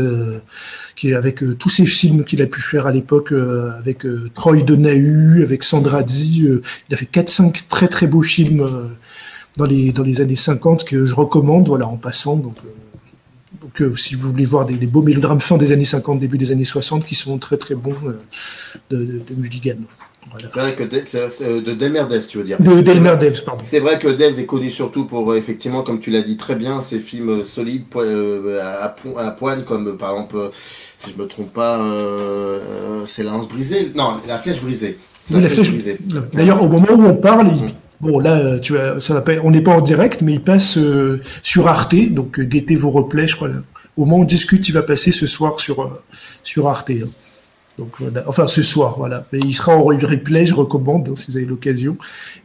qui est avec tous ces films qu'il a pu faire à l'époque, avec Troy Donahue, avec Sandra Dee. Il a fait 4-5 très très beaux films dans les années 50 que je recommande, voilà, en passant. Donc si vous voulez voir des beaux mélodrames fin des années 50, début des années 60, qui sont très très bons de Mulligan. Voilà. C'est vrai que de Delmer Devs, tu veux dire. De Delmer Devs, pardon. C'est vrai que Devs est connu surtout pour, effectivement, comme tu l'as dit très bien, ces films solides à poigne, comme par exemple, si je me trompe pas, c'est La Lance brisée. Non, La Flèche brisée. Oui, la Flèche brisée. D'ailleurs, au moment où on parle, bon là, on n'est pas en direct, mais il passe sur Arte, donc guettez vos replays, je crois. Là. Au moment où on discute, il va passer ce soir sur Arte. Hein. Donc voilà, enfin ce soir, voilà. Mais il sera en replay, je recommande, hein, si vous avez l'occasion.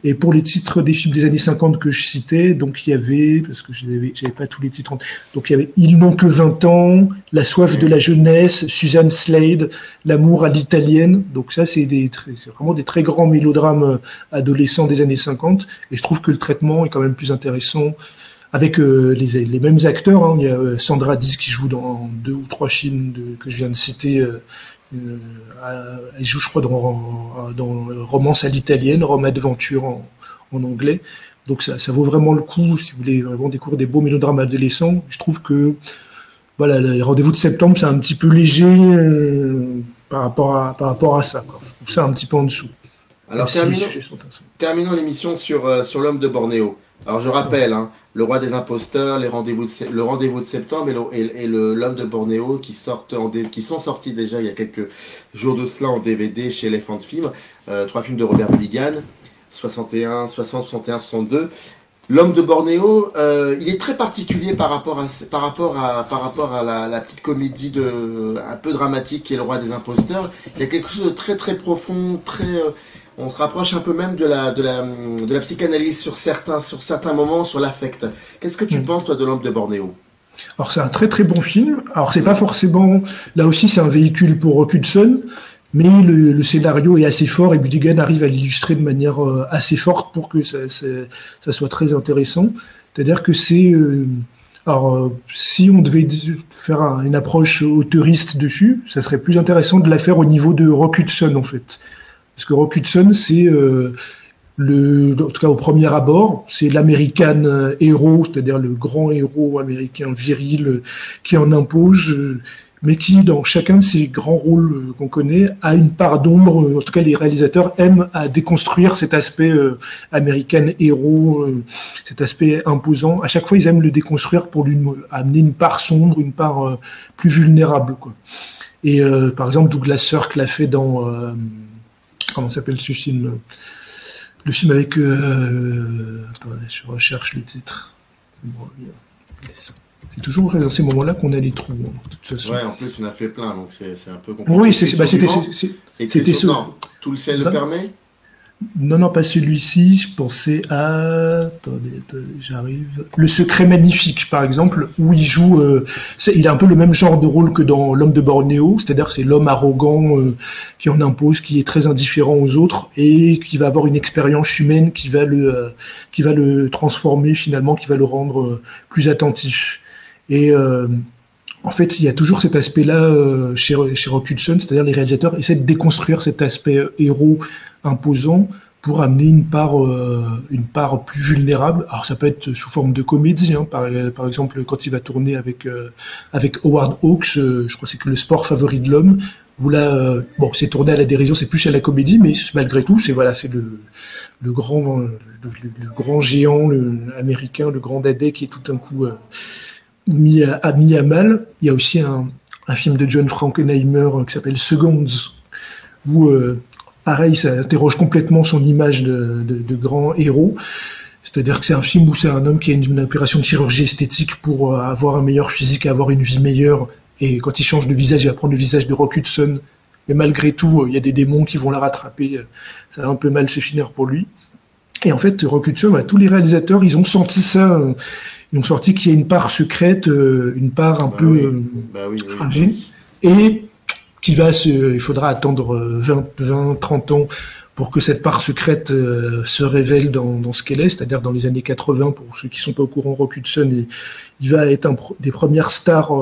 Et pour les titres des films des années 50 que je citais, donc il y avait, parce que j'avais pas tous les titres, donc il y avait Ils n'ont que 20 ans, La soif de la jeunesse, Suzanne Slade, L'amour à l'italienne. Donc ça, c'est vraiment des très grands mélodrames adolescents des années 50. Et je trouve que le traitement est quand même plus intéressant. Avec les mêmes acteurs, hein. Il y a Sandra Dee qui joue dans 2 ou 3 films que je viens de citer. Elle joue, je crois, dans Romance à l'italienne, Rome Adventure en anglais. Donc ça vaut vraiment le coup si vous voulez vraiment découvrir des beaux mélodrames adolescents. Je trouve que voilà, les Rendez-vous de septembre, c'est un petit peu léger par rapport à ça, quoi. Je trouve ça un petit peu en dessous. Alors terminons l'émission sur l'homme de Bornéo. Alors je rappelle, hein, Le Roi des Imposteurs, le Rendez-vous de septembre et l'homme de Bornéo qui sont sortis déjà il y a quelques jours de cela en DVD chez Elephant Film. 3 films de Robert Mulligan, 61, 60, 61, 62. L'homme de Bornéo, il est très particulier par rapport à la petite comédie un peu dramatique qui est Le Roi des Imposteurs. Il y a quelque chose de très très profond, on se rapproche un peu même de la psychanalyse sur certains moments, sur l'affect. Qu'est-ce que tu penses, toi, de L'Homme de Bornéo? Alors c'est un très très bon film. Alors c'est pas forcément, là aussi c'est un véhicule pour Rock Hudson, mais le scénario est assez fort et Budigan arrive à l'illustrer de manière assez forte pour que ça soit très intéressant. C'est-à-dire que si on devait faire une approche auteuriste dessus, ça serait plus intéressant de la faire au niveau de Rock Hudson en fait. Parce que Rock Hudson, c'est en tout cas au premier abord, c'est l'American héros, c'est-à-dire le grand héros américain viril qui en impose, mais qui, dans chacun de ces grands rôles qu'on connaît, a une part d'ombre. En tout cas, les réalisateurs aiment à déconstruire cet aspect American héros, cet aspect imposant. À chaque fois, ils aiment le déconstruire pour lui amener une part sombre, une part plus vulnérable, quoi. Et par exemple, Douglas Sirk l'a fait dans... comment s'appelle ce film ? Le film avec... attendez, je recherche le titre. C'est toujours dans ces moments-là qu'on a les trous. De toute façon. Ouais, en plus, on a fait plein, donc c'est un peu compliqué. Oui, c'était ça. Tout le ciel le permet ? Non, pas celui-ci. Je pensais à... Attendez, j'arrive. Le Secret Magnifique, par exemple, où il joue... il a un peu le même genre de rôle que dans L'Homme de Bornéo, c'est-à-dire que c'est l'homme arrogant qui en impose, qui est très indifférent aux autres et qui va avoir une expérience humaine qui va le transformer finalement, qui va le rendre plus attentif. Et en fait, il y a toujours cet aspect-là chez Rock Hudson, c'est-à-dire les réalisateurs essaient de déconstruire cet aspect héros imposant pour amener une part plus vulnérable. Alors ça peut être sous forme de comédie, hein, par exemple quand il va tourner avec Howard Hawks, je crois que c'est que Le Sport favori de l'homme, où là, c'est tourné à la dérision, c'est plus à la comédie, mais malgré tout, c'est le grand géant américain, le grand dadais qui est tout d'un coup mis à mal. Il y a aussi un film de John Frankenheimer qui s'appelle Seconds, où pareil, ça interroge complètement son image de grand héros. C'est-à-dire que c'est un film où c'est un homme qui a une opération de chirurgie esthétique pour avoir un meilleur physique, avoir une vie meilleure. Et quand il change de visage, il va prendre le visage de Rock Hudson. Mais malgré tout, il y a des démons qui vont la rattraper. Ça va un peu mal se finir pour lui. Et en fait, Rock Hudson, tous les réalisateurs, ils ont senti ça. Ils ont senti qu'il y a une part secrète, une part un peu fragile. Et il faudra attendre 20, 30 ans pour que cette part secrète se révèle dans ce qu'elle est, c'est-à-dire dans les années 80, pour ceux qui ne sont pas au courant, Rock Hudson, il va être des premières stars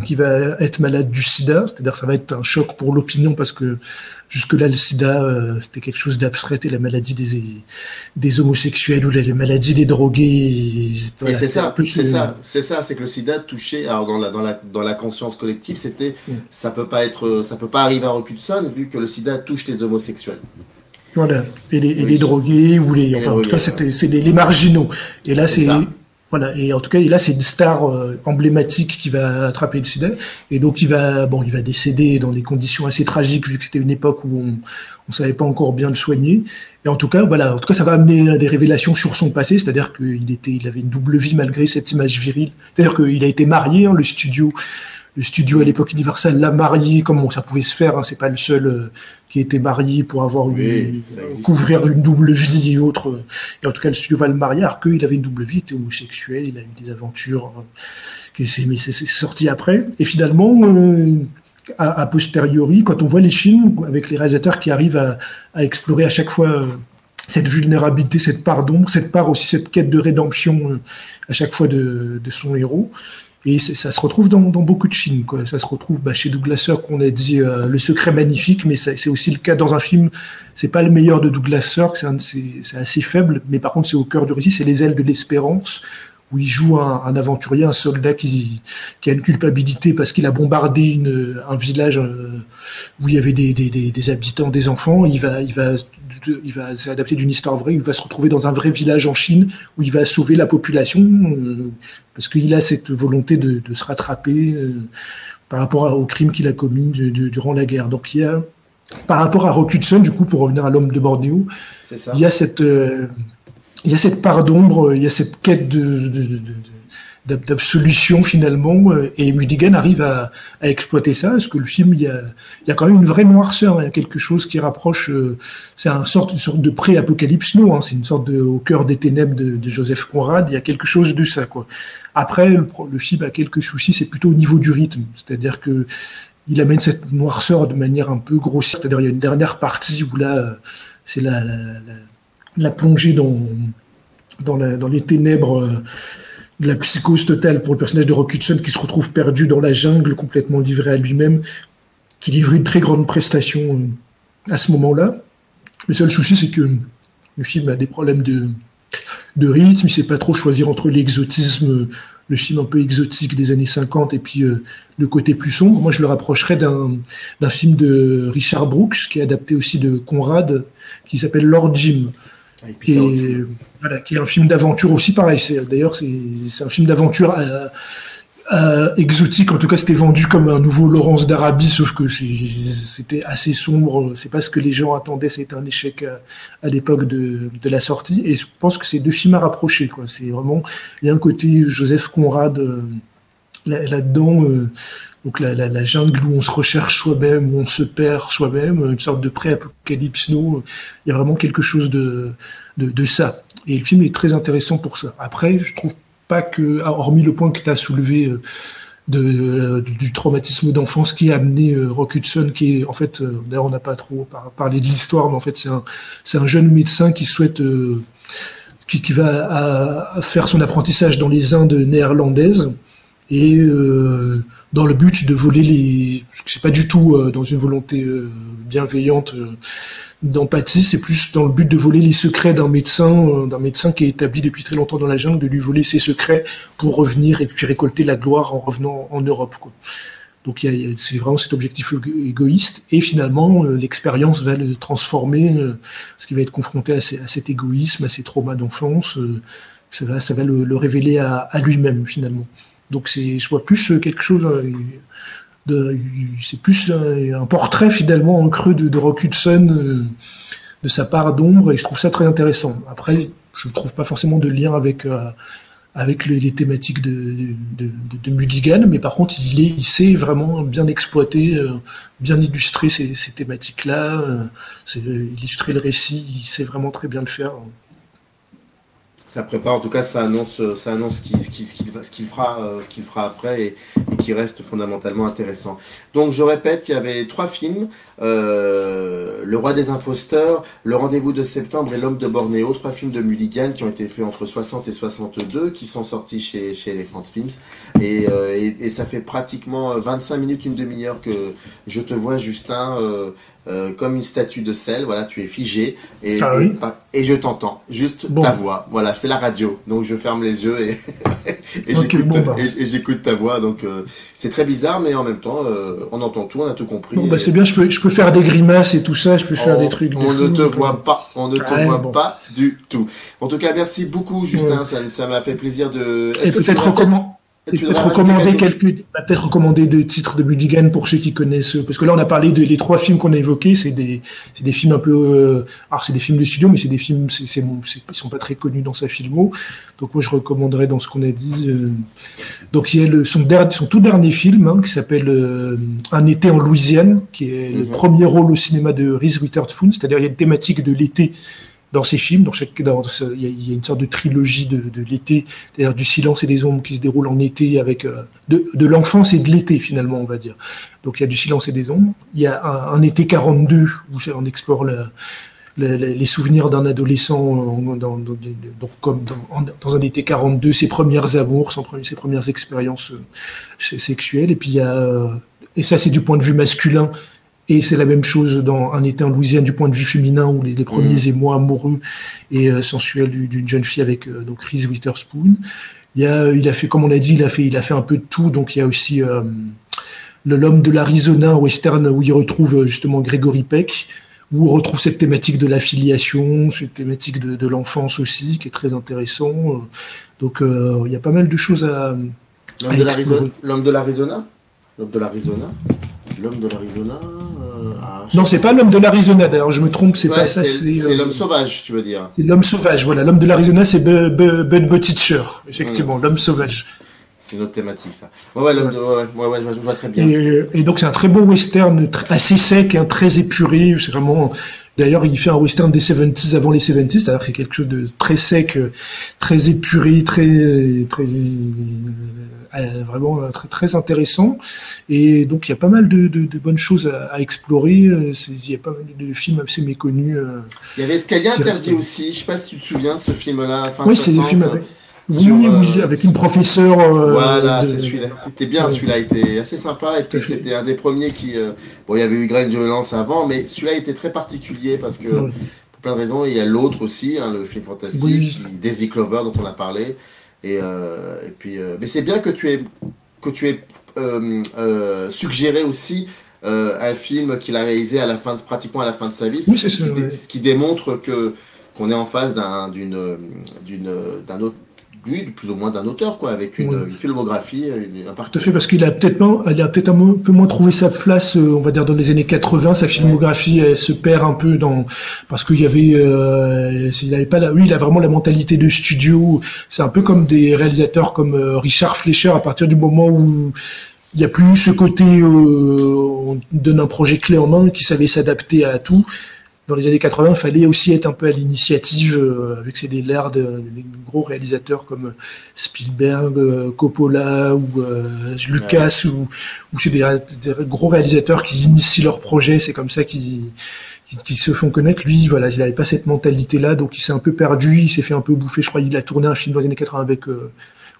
qui va être malade du sida, c'est-à-dire ça va être un choc pour l'opinion parce que jusque-là le sida c'était quelque chose d'abstrait, c'était la maladie des homosexuels ou la maladie des drogués. Voilà, c'est ça, c'est que le sida touchait, alors dans la conscience collective, c'était ça peut pas arriver à Rock Hudson vu que le sida touche les homosexuels. Voilà, et les drogués ou en tout cas c'est les marginaux. Et là c'est voilà, et en tout cas, là, c'est une star emblématique qui va attraper le sida, et donc il va décéder dans des conditions assez tragiques vu que c'était une époque où on savait pas encore bien le soigner. Et en tout cas, voilà, ça va amener à des révélations sur son passé, c'est-à-dire qu'il avait une double vie malgré cette image virile. C'est-à-dire qu'il a été marié, hein, le studio à l'époque Universal l'a marié, comme ça pouvait se faire, hein, c'est pas le seul qui était marié pour avoir couvrir une double vie et autres. Et en tout cas, le studio va le marier, alors qu'il avait une double vie, il était homosexuel, il a eu des aventures, mais c'est sorti après. Et finalement, a posteriori, quand on voit les films, avec les réalisateurs qui arrivent à explorer à chaque fois cette vulnérabilité, cette part d'ombre, cette part aussi, cette quête de rédemption à chaque fois de son héros. Et ça se retrouve dans beaucoup de films, quoi. Ça se retrouve chez Douglas Sirk, on a dit Le Secret Magnifique, mais c'est aussi le cas dans un film. C'est pas le meilleur de Douglas Sirk, c'est assez faible, mais par contre c'est au cœur du récit. C'est Les Ailes de l'Espérance, où il joue un aventurier, un soldat qui a une culpabilité parce qu'il a bombardé un village où il y avait des habitants, des enfants. Il va s'adapter d'une histoire vraie. Il va se retrouver dans un vrai village en Chine où il va sauver la population parce qu'il a cette volonté de se rattraper par rapport au crime qu'il a commis durant la guerre. Donc il y a, par rapport à Rock Hudson, du coup, pour revenir à L'Homme de Bornéo, il y a cette il y a cette part d'ombre, il y a cette quête d'absolution finalement, et Mulligan arrive à exploiter ça, parce que le film, il y a quand même une vraie noirceur, il y a quelque chose qui rapproche, c'est une sorte de pré-apocalypse now, hein, c'est une sorte de au cœur des ténèbres de Joseph Conrad, il y a quelque chose de ça, quoi. Après, le film a quelques soucis, c'est plutôt au niveau du rythme, c'est-à-dire que il amène cette noirceur de manière un peu grossière, c'est-à-dire il y a une dernière partie où là, c'est la plongée dans les ténèbres de la psychose totale pour le personnage de Rock Hudson qui se retrouve perdu dans la jungle, complètement livré à lui-même, qui livre une très grande prestation à ce moment-là. Le seul souci, c'est que le film a des problèmes de rythme, il ne sait pas trop choisir entre l'exotisme, le film un peu exotique des années 50 et puis le côté plus sombre. Moi, je le rapprocherais d'un film de Richard Brooks, qui est adapté aussi de Conrad, qui s'appelle Lord Jim. Qui est un film d'aventure aussi, pareil. D'ailleurs, c'est un film d'aventure exotique. En tout cas, c'était vendu comme un nouveau Laurence d'Arabie, sauf que c'était assez sombre. C'est pas ce que les gens attendaient. C'était un échec à l'époque de la sortie. Et je pense que c'est deux films à rapprocher, quoi. C'est vraiment, il y a un côté Joseph Conrad là-dedans. Donc la jungle où on se recherche soi-même, où on se perd soi-même, une sorte de pré-apocalypse now. Il y a vraiment quelque chose de ça. Et le film est très intéressant pour ça. Après, je trouve pas que, hormis le point que tu as soulevé du traumatisme d'enfance qui a amené Rock Hudson, qui est en fait, d'ailleurs on n'a pas trop parlé de l'histoire, mais en fait c'est un jeune médecin qui souhaite, qui va faire son apprentissage dans les Indes néerlandaises. Et dans le but de voler c'est pas du tout dans une volonté bienveillante d'empathie, c'est plus dans le but de voler les secrets d'un médecin qui est établi depuis très longtemps dans la jungle, de lui voler ses secrets pour revenir et puis récolter la gloire en revenant en Europe, quoi. Donc c'est vraiment cet objectif égoïste, et finalement l'expérience va le transformer, parce qu'il va être confronté à cet égoïsme, à ces traumas d'enfance, ça va le révéler à lui-même finalement. Donc je vois plus quelque chose c'est plus un portrait finalement en creux de Rock Hudson, de sa part d'ombre, et je trouve ça très intéressant. Après, je ne trouve pas forcément de lien avec les thématiques de Mulligan, mais par contre, il sait vraiment bien exploiter, bien illustrer ces thématiques-là, illustrer le récit, il sait vraiment très bien le faire. Ça prépare, en tout cas, ça annonce ce qu'il fera après, et qui reste fondamentalement intéressant. Donc, je répète, il y avait 3 films, Le Roi des Imposteurs, Le Rendez-vous de Septembre et L'Homme de Bornéo, 3 films de Mulligan qui ont été faits entre 60 et 62, qui sont sortis chez Elephant Films, et ça fait pratiquement 25 minutes, une demi-heure que je te vois, Justin, comme une statue de sel, voilà, tu es figé, et je t'entends, juste ta voix, voilà, c'est la radio, donc je ferme les yeux et j'écoute ta voix, donc c'est très bizarre, mais en même temps, on entend tout, on a tout compris. Bon, c'est bien, je peux faire des grimaces et tout ça, je peux faire des trucs. On ne te voit pas du tout. En tout cas, merci beaucoup, Justin, ça m'a fait plaisir de... Et peut-être recommander des titres de Mulligan pour ceux qui connaissent, parce que là on a parlé les 3 films qu'on a évoqués, c'est des films un peu, alors c'est des films de studio, mais c'est des films, ils sont pas très connus dans sa filmo, donc moi je recommanderais dans ce qu'on a dit. Donc il y a son tout dernier film, qui s'appelle Un été en Louisiane, qui est le premier rôle au cinéma de Reese Witherspoon, c'est-à-dire il y a une thématique de l'été dans ces films. Il y a une sorte de trilogie de l'été, c'est-à-dire du silence et des ombres qui se déroulent en été, avec de l'enfance et de l'été finalement, on va dire. Donc il y a du silence et des ombres. Il y a un été 42 où on explore les souvenirs d'un adolescent dans un été 42, ses premières amours, ses premières expériences sexuelles. Et puis et ça c'est du point de vue masculin. Et c'est la même chose dans Un été en Louisiane du point de vue féminin, où les premiers émois amoureux et sensuels d'une jeune fille avec donc Reese Witherspoon. Il a fait, comme on a dit, il a fait un peu de tout. Donc il y a aussi L'Homme de l'Arizona, un western où il retrouve justement Gregory Peck, où on retrouve cette thématique de l'affiliation, cette thématique de l'enfance aussi, qui est très intéressant. Donc il y a pas mal de choses à L'Homme de l'Arizona. L'Homme de l'Arizona. Non, c'est pas l'homme de l'Arizona, d'ailleurs, je me trompe, c'est pas ça, c'est l'homme sauvage, tu veux dire. C'est l'homme sauvage, voilà. L'homme de l'Arizona, c'est Bud Buttigieg, effectivement, l'homme sauvage. C'est une autre thématique, ça. Ouais, je vois très bien. Et donc, c'est un très bon western, assez sec, hein, très épuré. C'est vraiment. D'ailleurs, il fait un western des 70s avant les 70s, c'est-à-dire que c'est quelque chose de très sec, très épuré, vraiment très, très intéressant. Et donc, il y a pas mal de bonnes choses à explorer. Il y a pas mal de films assez méconnus. Il y avait Escalier interdit aussi. Je sais pas si tu te souviens de ce film-là. Oui, c'est des films avec. Oui, avec une professeure. Voilà, c'est celui-là. C'était bien, celui-là était assez sympa. Et puis c'était un des premiers qui. Bon, il y avait eu Graines de violence avant, mais celui-là était très particulier parce que, pour plein de raisons, il y a l'autre aussi, hein, le film fantastique, Daisy Clover dont on a parlé. Et puis, mais c'est bien que tu aies suggéré aussi un film qu'il a réalisé pratiquement à la fin de sa vie, ce qui démontre qu'on est en face d'un autre. Lui, plus ou moins d'un auteur, quoi, avec une filmographie, Tout à fait, parce qu'il a peut-être un peu moins trouvé sa place, on va dire, dans les années 80. Sa filmographie, elle se perd un peu parce qu'il y avait, il avait pas il a vraiment la mentalité de studio. C'est un peu comme des réalisateurs comme Richard Fleischer, à partir du moment où il n'y a plus ce côté, on donne un projet clé en main qui savait s'adapter à tout. Dans les années 80, il fallait aussi être un peu à l'initiative, avec l'ère des gros réalisateurs comme Spielberg, Coppola ou Lucas, ou c'est des gros réalisateurs qui initient leurs projets. C'est comme ça qu'ils se font connaître. Lui, voilà, il n'avait pas cette mentalité-là, donc il s'est un peu perdu, il s'est fait un peu bouffer. Je crois qu'il a tourné un film dans les années 80 avec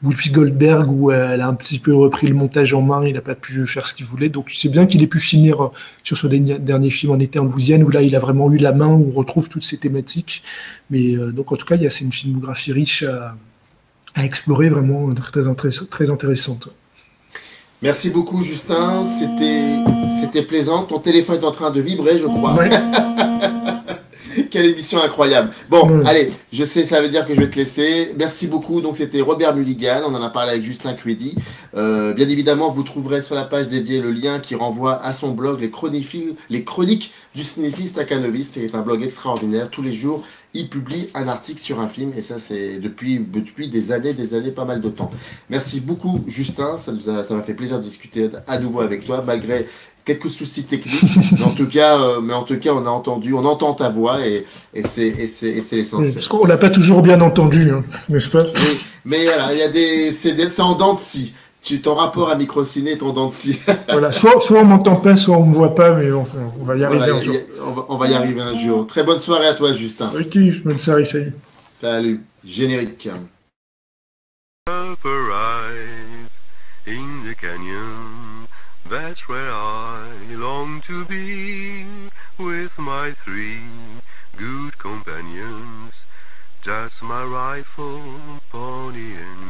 Whoopi Goldberg, où elle a un petit peu repris le montage en main, il n'a pas pu faire ce qu'il voulait, donc c'est bien qu'il ait pu finir sur son dernier film En été en Louisiane, où là il a vraiment eu la main, où on retrouve toutes ces thématiques, mais donc en tout cas c'est une filmographie riche à explorer, vraiment très intéressante. Merci beaucoup Justin, c'était plaisant, ton téléphone est en train de vibrer je crois. Ouais. Quelle émission incroyable. Bon, allez, je sais, ça veut dire que je vais te laisser. Merci beaucoup. Donc, c'était Robert Mulligan. On en a parlé avec Justin Credy. Bien évidemment, vous trouverez sur la page dédiée le lien qui renvoie à son blog, les chroniques du cinéphile staccanoviste. C'est un blog extraordinaire. Tous les jours, il publie un article sur un film. Et ça, c'est depuis des années, pas mal de temps. Merci beaucoup, Justin. Ça m'a fait plaisir de discuter à nouveau avec toi, malgré quelques soucis techniques, mais en tout cas, on entend ta voix et c'est l'essentiel. Parce qu'on l'a pas toujours bien entendu, hein, n'est-ce pas? Oui, mais voilà, c'est en dents de scie. Ton rapport à Microciné est en dents de scie. Voilà, soit on m'entend pas, soit on me voit pas, mais enfin, on va y arriver un jour. On va y arriver un jour. Très bonne soirée à toi, Justin. Ok, bonne soirée, salut. Salut. Générique. In the canyon, that's where I long to be, with my 3 good companions, just my rifle, pony and